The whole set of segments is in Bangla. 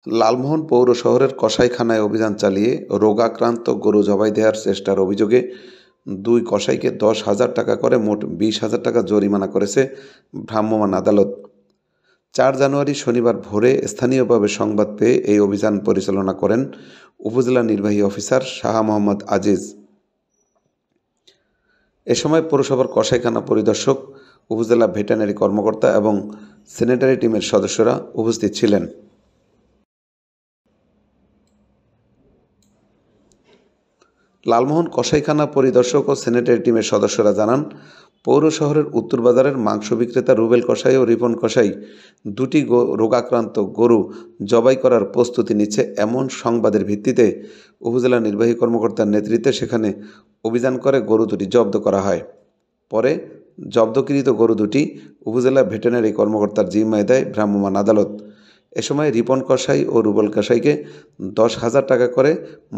লালমোহন পৌর শহরের কসাইখানায় অভিযান চালিয়ে রোগাক্রান্ত গরু জবাই দেওয়ার চেষ্টার অভিযোগে দুই কসাইকে ১০,০০০ টাকা করে মোট ২০,০০০ টাকা জরিমানা করেছে ভ্রাম্যমাণ আদালত। ৪ জানুয়ারি শনিবার ভোরে স্থানীয়ভাবে সংবাদ পেয়ে এই অভিযান পরিচালনা করেন উপজেলা নির্বাহী অফিসার শাহ মোহাম্মদ আজিজ। এ সময় পৌরসভার কসাইখানা পরিদর্শক, উপজেলা ভেটেরিনারি কর্মকর্তা এবং স্যানিটারি টিমের সদস্যরা উপস্থিত ছিলেন। লালমোহন কসাইখানা পরিদর্শক ও স্যানিটারি টিমের সদস্যরা জানান, পৌর শহরের উত্তর বাজারের মাংস বিক্রেতা রুবেল কসাই ও রিপন কসাই দুটি রোগাক্রান্ত গরু জবাই করার প্রস্তুতি নিচ্ছে এমন সংবাদের ভিত্তিতে উপজেলা নির্বাহী কর্মকর্তার নেতৃত্বে সেখানে অভিযান করে গরু দুটি জব্দ করা হয়। পরে জব্দকৃত গরু দুটি উপজেলা ভেটেরিনারি কর্মকর্তার জিম্মায় দেয় ভ্রাম্যমাণ আদালত। এ সময় রিপন কসাই ও রুবেল কসাইকে ১০,০০০ টাকা করে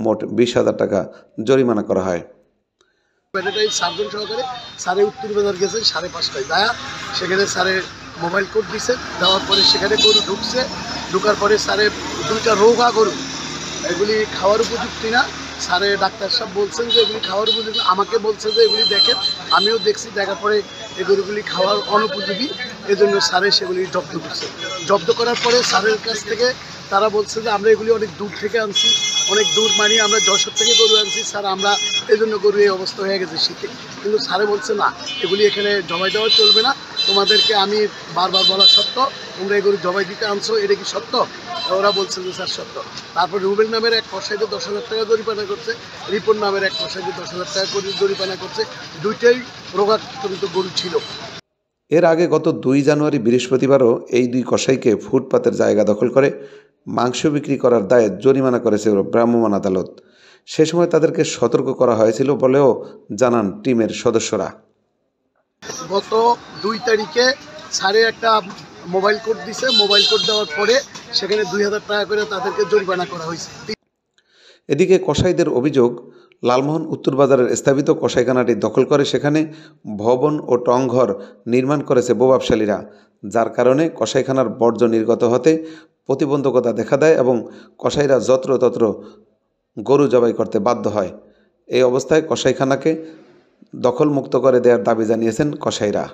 মোট ২০,০০০ টাকা জরিমানা করা হয়। ভেটেরিনারি সার্জন সহকারে স্যারে উত্তর বাজার গেছে ৫:৩০ যায়, সেখানে স্যারে মোবাইল কোড দিছে, দেওয়ার পরে সেখানে গরু ঢুকছে। ঢুকার পরে স্যারে দুইটা রোগা গরু, এগুলি খাওয়ার উপযুক্ত না। স্যারে ডাক্তার সাহেব বলছেন যে এগুলি খাওয়ার উপযুক্ত, আমাকে বলছে যে এগুলি দেখেন। আমিও দেখছি, দেখার পরে এই গরুগুলি খাওয়ার অনুপযোগী, এজন্য স্যারে সেগুলি জব্দ করছে। জব্দ করার পরে স্যারের কাছ থেকে তারা বলছে যে আমরা এগুলি অনেক দূর থেকে আনছি, অনেক দূর মানে আমরা যশোর থেকে গরু আনছি স্যার, আমরা এই জন্য গরু এই অবস্থা হয়ে গেছে শীতে। কিন্তু স্যারে বলছে না, এগুলি এখানে জবাই দেওয়া চলবে না, তোমাদেরকে আমি বারবার বলা সত্য, তোমরা এই গরু জবাই দিতে আনছো, এটা কি সত্য? ওরা বলছে যে স্যার সত্য। তারপর রুবেল নামের এক কসাইকে ১০,০০০ টাকা জরিমানা করছে, রিপন নামের এক কসাইকে ১০,০০০ টাকা করে জরিমানা করছে। দুইটাই রোগাক্রান্ত গরু ছিল। এর আগে গত ২ জানুয়ারি বৃহস্পতিবারও এই দুই কসাইকে ফুটপাতের জায়গা দখল করে মাংস বিক্রি করার দায়ে জরিমানা করেছে ভ্রাম্যমাণ আদালত। সে সময় তাদেরকে সতর্ক করা হয়েছিল বলেও জানান টিমের সদস্যরা। গত ২ তারিখে স্যারে একটা মোবাইল কোড দিছে, মোবাইল কোড দেওয়ার পরে সেখানে ২,০০০ টাকা করে তাদেরকে জরিমানা করা হয়েছে। এদিকে কসাইদের অভিযোগ, লালমোহন উত্তর বাজারের স্থাপিত কসাইখানাটি দখল করে সেখানে ভবন ও টংঘর নির্মাণ করেছে বোবাবশালীরা, যার কারণে কসাইখানার বর্জ্য নির্গত হতে প্রতিবন্ধকতা দেখা দেয় এবং কসাইরা যত্রতত্র গরু জবাই করতে বাধ্য হয়। এই অবস্থায় কসাইখানাকে দখলমুক্ত করে দেওয়ার দাবি জানিয়েছেন কসাইরা।